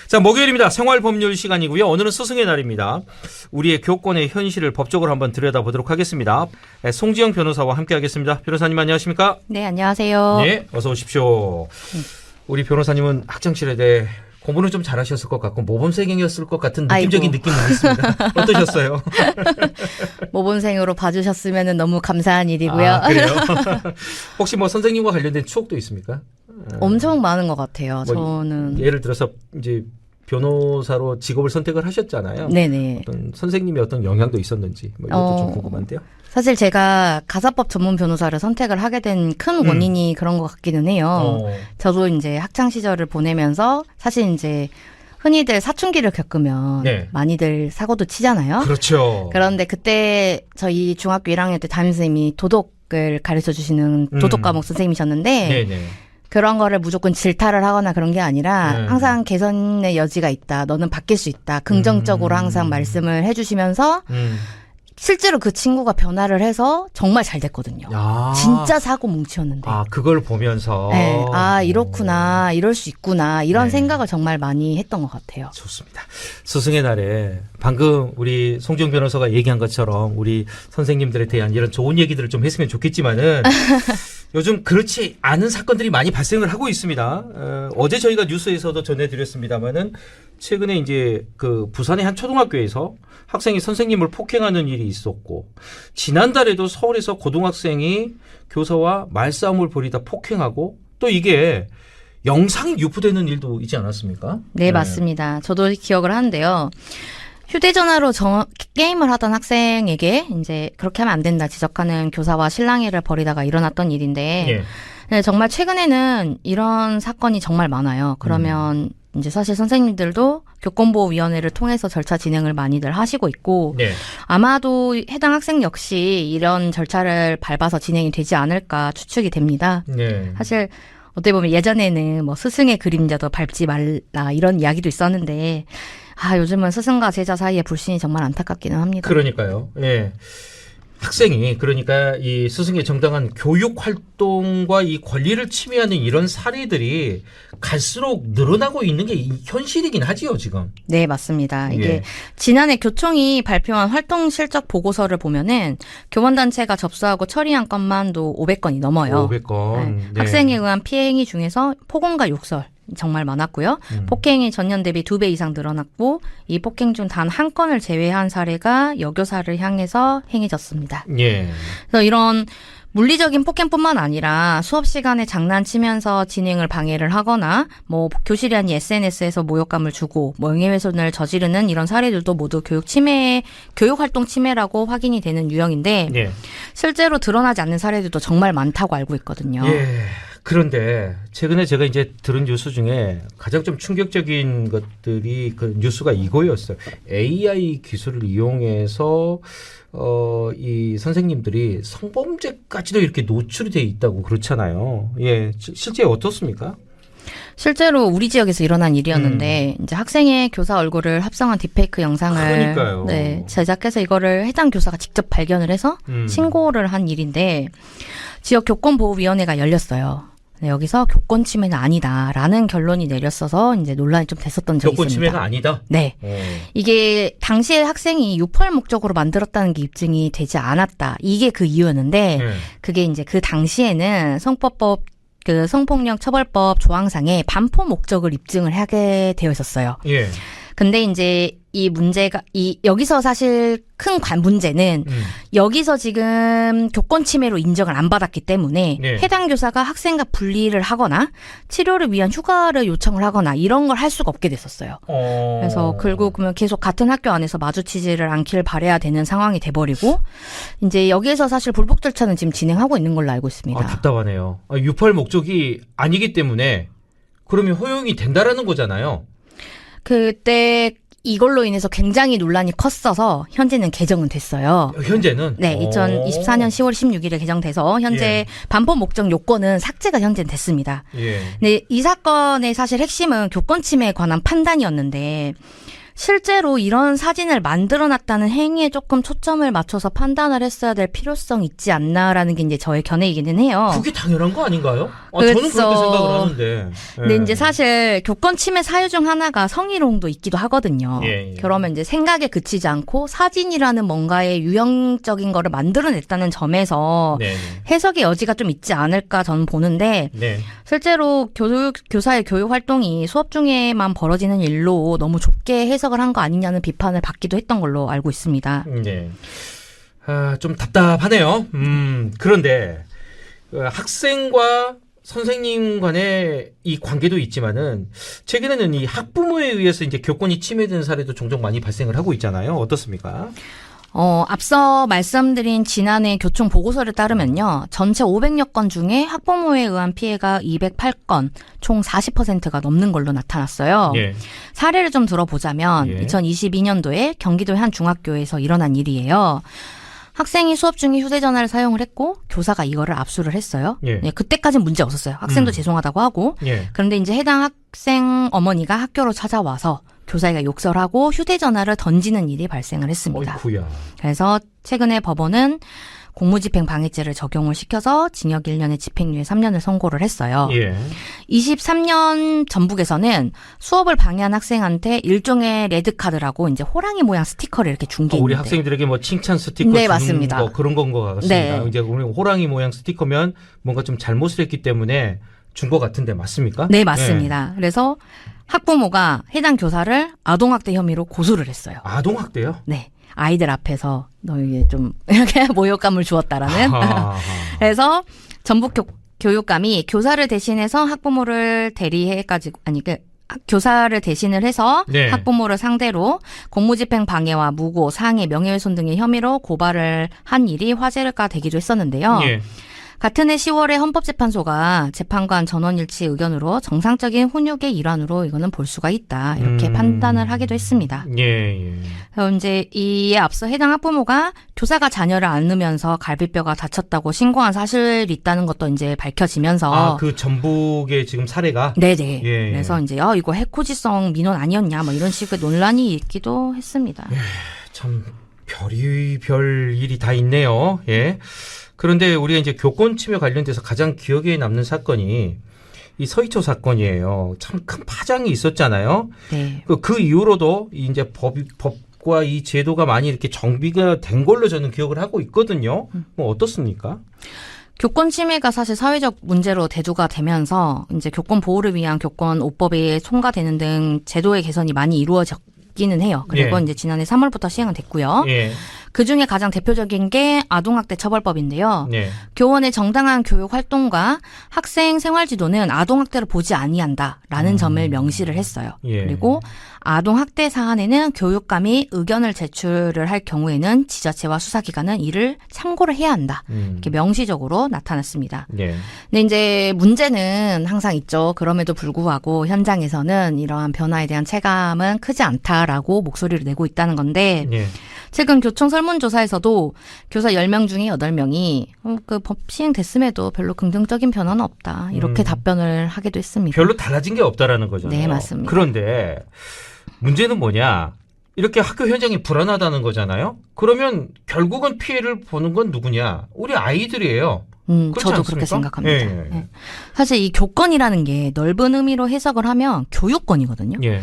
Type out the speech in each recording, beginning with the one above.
자, 목요일입니다. 생활법률 시간이고요. 오늘은 스승의 날입니다. 우리의 교권의 현실을 법적으로 한번 들여다보도록 하겠습니다. 송지영 변호사와 함께하겠습니다. 변호사님 안녕하십니까? 네, 안녕하세요. 네, 어서 오십시오. 우리 변호사님은 학창시절에 대해 공부는 좀 잘하셨을 것 같고 모범생이었을 것 같은 느낌적인 느낌은 있습니다. 어떠셨어요? 모범생으로 봐주셨으면 너무 감사한 일이고요. 아, 그래요? 혹시 뭐 선생님과 관련된 추억도 있습니까? 엄청 많은 것 같아요. 뭐 저는 예를 들어서 이제 변호사로 직업을 선택을 하셨잖아요. 네네. 어떤 선생님의 어떤 영향도 있었는지 뭐 이것도 좀 궁금한데요. 사실 제가 가사법 전문 변호사를 선택을 하게 된 큰 원인이 그런 것 같기는 해요. 저도 이제 학창 시절을 보내면서 사실 이제 흔히들 사춘기를 겪으면 네. 많이들 사고도 치잖아요. 그렇죠. 그런데 그때 저희 중학교 1학년 때 담임선생님이 도덕을 가르쳐 주시는 도덕 과목 선생님이셨는데 네네. 그런 거를 무조건 질타를 하거나 그런 게 아니라 항상 개선의 여지가 있다. 너는 바뀔 수 있다. 긍정적으로 항상 말씀을 해주시면서 실제로 그 친구가 변화를 해서 정말 잘 됐거든요. 야. 진짜 사고 뭉치였는데. 아, 그걸 보면서. 네. 아, 이렇구나. 이럴 수 있구나. 이런 네. 생각을 정말 많이 했던 것 같아요. 좋습니다. 스승의 날에 방금 우리 송지영 변호사가 얘기한 것처럼 우리 선생님들에 대한 이런 좋은 얘기들을 좀 했으면 좋겠지만은 요즘 그렇지 않은 사건들이 많이 발생을 하고 있습니다. 어제 저희가 뉴스에서도 전해드렸습니다만은 최근에 이제 그 부산의 한 초등학교에서 학생이 선생님을 폭행하는 일이 있었고 지난달에도 서울에서 고등학생이 교사와 말싸움을 벌이다 폭행하고 또 이게 영상이 유포되는 일도 있지 않았습니까? 네, 맞습니다. 저도 기억을 하는데요. 휴대전화로 게임을 하던 학생에게 이제 그렇게 하면 안 된다 지적하는 교사와 실랑이를 벌이다가 일어났던 일인데 예. 네, 정말 최근에는 이런 사건이 정말 많아요. 그러면 이제 사실 선생님들도 교권보호위원회를 통해서 절차 진행을 많이들 하시고 있고 네. 아마도 해당 학생 역시 이런 절차를 밟아서 진행이 되지 않을까 추측이 됩니다. 네. 사실 어떻게 보면 예전에는 뭐 스승의 그림자도 밟지 말라 이런 이야기도 있었는데 아 요즘은 스승과 제자 사이의 불신이 정말 안타깝기는 합니다. 그러니까요. 예. 학생이 그러니까 이 스승의 정당한 교육 활동과 이 권리를 침해하는 이런 사례들이 갈수록 늘어나고 있는 게 현실이긴 하지요, 지금. 네, 맞습니다. 이게 예. 지난해 교총이 발표한 활동 실적 보고서를 보면은 교원단체가 접수하고 처리한 건만도 500건이 넘어요. 500건. 네. 네. 학생에 의한 피해 행위 중에서 폭언과 욕설 정말 많았고요. 폭행이 전년 대비 2배 이상 늘어났고 이 폭행 중 단 한 건을 제외한 사례가 여교사를 향해서 행해졌습니다. 예. 그래서 이런 물리적인 폭행뿐만 아니라 수업 시간에 장난치면서 진행을 방해를 하거나 뭐 교실이 아닌 SNS에서 모욕감을 주고 명예훼손을 저지르는 이런 사례들도 모두 교육 활동 침해라고 확인이 되는 유형인데 예. 실제로 드러나지 않는 사례들도 정말 많다고 알고 있거든요. 예. 그런데 최근에 제가 이제 들은 뉴스 중에 가장 좀 충격적인 것들이 그 뉴스가 이거였어요. AI 기술을 이용해서 이 선생님들이 성범죄까지도 이렇게 노출이 돼 있다고 그렇잖아요. 예. 실제 어떻습니까? 실제로 우리 지역에서 일어난 일이었는데 이제 학생의 교사 얼굴을 합성한 딥페이크 영상을 그러니까요. 네, 제작해서 이거를 해당 교사가 직접 발견을 해서 신고를 한 일인데 지역 교권보호위원회가 열렸어요. 네, 여기서 교권 침해는 아니다라는 결론이 내렸어서 이제 논란이 좀 됐었던 적이 교권 있습니다. 침해가 아니다. 네. 이게 당시에 학생이 유포할 목적으로 만들었다는 게 입증이 되지 않았다. 이게 그 이유였는데 그게 이제 그 당시에는 성폭력 처벌법 조항상에 반포 목적을 입증을 하게 되어 있었어요. 예. 근데 이제 이 문제가 여기서 사실 큰 문제는 여기서 지금 교권 침해로 인정을 안 받았기 때문에 네. 해당 교사가 학생과 분리를 하거나 치료를 위한 휴가를 요청을 하거나 이런 걸 할 수가 없게 됐었어요. 그래서 결국은 계속 같은 학교 안에서 마주치지를 않길 바라야 되는 상황이 돼버리고 이제 여기에서 사실 불복 절차는 지금 진행하고 있는 걸로 알고 있습니다. 아, 답답하네요. 유포할 목적이 아니기 때문에 그러면 허용이 된다라는 거잖아요. 그때 이걸로 인해서 굉장히 논란이 컸어서 현재는 개정은 됐어요. 현재는? 네, 2024년 10월 16일에 개정돼서 현재 반포 목적 요건은 삭제가 현재는 됐습니다. 예. 네, 이 사건의 사실 핵심은 교권 침해에 관한 판단이었는데 실제로 이런 사진을 만들어놨다는 행위에 조금 초점을 맞춰서 판단을 했어야 될 필요성 있지 않나라는 게 이제 저의 견해이기는 해요. 그게 당연한 거 아닌가요? 저는 그렇게 생각을 하는데. 근데 이제 사실 교권 침해 사유 중 하나가 성희롱도 있기도 하거든요. 예. 그러면 이제 생각에 그치지 않고 사진이라는 뭔가의 유형적인 거를 만들어냈다는 점에서 네. 해석의 여지가 좀 있지 않을까 저는 보는데 네. 실제로 교사의 교육 활동이 수업 중에만 벌어지는 일로 너무 좁게 해석을 한 거 아니냐는 비판을 받기도 했던 걸로 알고 있습니다. 네. 좀 답답하네요. 그런데 학생과 선생님 간의 이 관계도 있지만은 최근에는 이 학부모에 의해서 이제 교권이 침해되는 사례도 종종 많이 발생을 하고 있잖아요. 어떻습니까? 앞서 말씀드린 지난해 교총 보고서를 따르면요. 전체 500여 건 중에 학부모에 의한 피해가 208건, 총 40%가 넘는 걸로 나타났어요. 예. 사례를 좀 들어보자면 예. 2022년도에 경기도의 한 중학교에서 일어난 일이에요. 학생이 수업 중에 휴대전화를 사용을 했고 교사가 이거를 압수를 했어요. 예. 그때까지는 문제 없었어요. 학생도 죄송하다고 하고. 예. 그런데 이제 해당 학생 어머니가 학교로 찾아와서 교사가 욕설하고 휴대전화를 던지는 일이 발생을 했습니다. 어이쿠야. 그래서 최근에 법원은 공무집행 방해죄를 적용을 시켜서 징역 1년에 집행유예 3년을 선고를 했어요. 예. 23년 전북에서는 수업을 방해한 학생한테 일종의 레드카드라고 이제 호랑이 모양 스티커를 이렇게 준 게 우리 있는데. 학생들에게 뭐 칭찬 스티커 네, 주는 맞습니다. 거 그런 건 것 같습니다. 네. 이제 우리 호랑이 모양 스티커면 뭔가 좀 잘못을 했기 때문에 준 것 같은데 맞습니까? 네, 맞습니다. 그래서 학부모가 해당 교사를 아동학대 혐의로 고소를 했어요. 아동학대요? 네. 아이들 앞에서 너에게 좀 이렇게 모욕감을 주었다라는. 그래서 전북 교육감이 교사를 대신해서 학부모를 대리해가지고 교사를 대신을 해서 네. 학부모를 상대로 공무집행 방해와 무고, 상해, 명예훼손 등의 혐의로 고발을 한 일이 화제가 되기도 했었는데요. 예. 같은 해 10월에 헌법재판소가 재판관 전원일치 의견으로 정상적인 훈육의 일환으로 이거는 볼 수가 있다. 이렇게 판단을 하기도 했습니다. 예. 그래서 이제 이에 앞서 해당 학부모가 교사가 자녀를 안으면서 갈비뼈가 다쳤다고 신고한 사실이 있다는 것도 이제 밝혀지면서 그 전북의 지금 사례가? 네네. 예. 그래서 이제 이거 해코지성 민원 아니었냐 뭐 이런 식의 논란이 있기도 했습니다. 참 별의별 일이 다 있네요. 예. 그런데 우리가 이제 교권 침해 관련돼서 가장 기억에 남는 사건이 이 서희초 사건이에요. 참 큰 파장이 있었잖아요. 네. 그 이후로도 이제 법과 이 제도가 많이 이렇게 정비가 된 걸로 저는 기억을 하고 있거든요. 뭐 어떻습니까? 교권 침해가 사실 사회적 문제로 대두가 되면서 이제 교권 보호를 위한 교권 5법이 통과되는 등 제도의 개선이 많이 이루어졌기는 해요. 그리고 예. 이제 지난해 3월부터 시행은 됐고요. 예. 그 중에 가장 대표적인 게 아동학대 처벌법인데요. 네. 교원의 정당한 교육 활동과 학생 생활지도는 아동학대를 보지 아니한다라는 점을 명시를 했어요. 예. 그리고 아동학대 사안에는 교육감이 의견을 제출을 할 경우에는 지자체와 수사기관은 이를 참고를 해야 한다. 이렇게 명시적으로 나타났습니다. 네. 근데 이제 문제는 항상 있죠. 그럼에도 불구하고 현장에서는 이러한 변화에 대한 체감은 크지 않다라고 목소리를 내고 있다는 건데 네. 최근 교총 설문조사에서도 교사 10명 중에 8명이 그 법 시행됐음에도 별로 긍정적인 변화는 없다. 이렇게 답변을 하기도 했습니다. 별로 달라진 게 없다라는 거잖아요. 네, 맞습니다. 그런데 문제는 뭐냐? 이렇게 학교 현장이 불안하다는 거잖아요. 그러면 결국은 피해를 보는 건 누구냐? 우리 아이들이에요. 그렇지 저도 않습니까? 그렇게 생각합니다. 예. 네. 사실 이 교권이라는 게 넓은 의미로 해석을 하면 교육권이거든요. 예.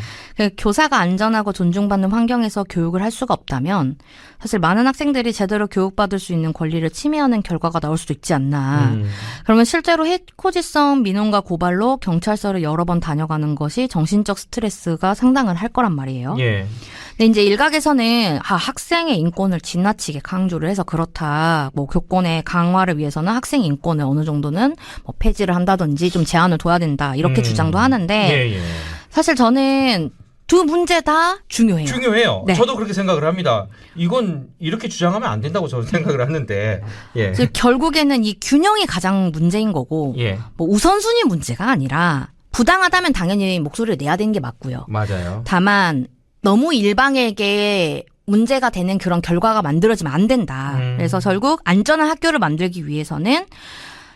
교사가 안전하고 존중받는 환경에서 교육을 할 수가 없다면 사실 많은 학생들이 제대로 교육받을 수 있는 권리를 침해하는 결과가 나올 수도 있지 않나. 그러면 실제로 해코지성 민원과 고발로 경찰서를 여러 번 다녀가는 것이 정신적 스트레스가 상당을 할 거란 말이에요. 예. 근데 이제 일각에서는 학생의 인권을 지나치게 강조를 해서 그렇다. 뭐 교권의 강화를 위해서는 학생 인권을 어느 정도는 뭐 폐지를 한다든지 좀 제한을 둬야 된다. 이렇게 주장도 하는데 예. 사실 저는 두 문제 다 중요해요. 중요해요. 네. 저도 그렇게 생각을 합니다. 이건 이렇게 주장하면 안 된다고 저는 생각을 하는데. 예. 그래서 결국에는 이 균형이 가장 문제인 거고 예. 뭐 우선순위 문제가 아니라 부당하다면 당연히 목소리를 내야 되는 게 맞고요. 맞아요. 다만 너무 일방에게 문제가 되는 그런 결과가 만들어지면 안 된다. 그래서 결국 안전한 학교를 만들기 위해서는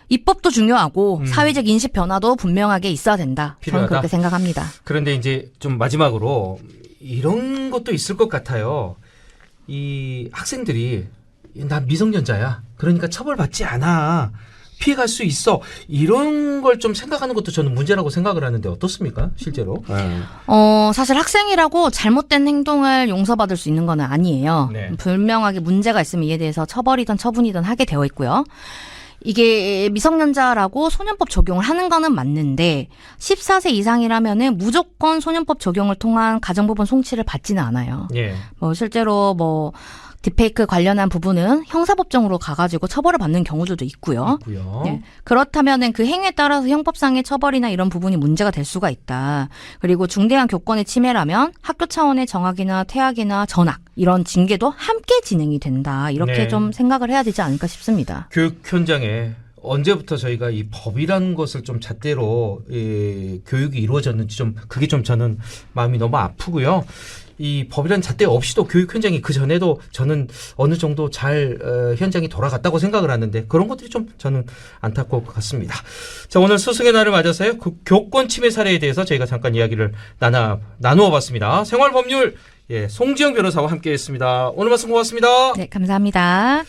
입법도 중요하고 사회적 인식 변화도 분명하게 있어야 된다. 필요하다. 저는 그렇게 생각합니다. 그런데 이제 좀 마지막으로 이런 것도 있을 것 같아요. 이 학생들이 나 미성년자야. 그러니까 처벌받지 않아. 피해갈 수 있어. 이런 걸 좀 생각하는 것도 저는 문제라고 생각을 하는데 어떻습니까? 실제로? 사실 학생이라고 잘못된 행동을 용서받을 수 있는 건 아니에요. 네. 분명하게 문제가 있으면 이에 대해서 처벌이든 처분이든 하게 되어 있고요. 이게 미성년자라고 소년법 적용을 하는 거는 맞는데 14세 이상이라면은 무조건 소년법 적용을 통한 가정부분 송치를 받지는 않아요. 예. 실제로 딥페이크 관련한 부분은 형사법정으로 가가지고 처벌을 받는 경우들도 있고요. 네. 그렇다면은 그 행위에 따라서 형법상의 처벌이나 이런 부분이 문제가 될 수가 있다. 그리고 중대한 교권의 침해라면 학교 차원의 정학이나 퇴학이나 전학 이런 징계도 함께 진행이 된다. 이렇게 네. 좀 생각을 해야 되지 않을까 싶습니다. 교육 현장에 언제부터 저희가 이 법이라는 것을 좀 잣대로 교육이 이루어졌는지 좀 그게 좀 저는 마음이 너무 아프고요. 이 법이라는 잣대 없이도 교육 현장이 그 전에도 저는 어느 정도 잘 현장이 돌아갔다고 생각을 하는데 그런 것들이 좀 저는 안타까울 것 같습니다. 자, 오늘 스승의 날을 맞아서요. 그 교권 침해 사례에 대해서 저희가 잠깐 이야기를 나누어 봤습니다. 생활법률 송지영 변호사와 함께했습니다. 오늘 말씀 고맙습니다. 네, 감사합니다.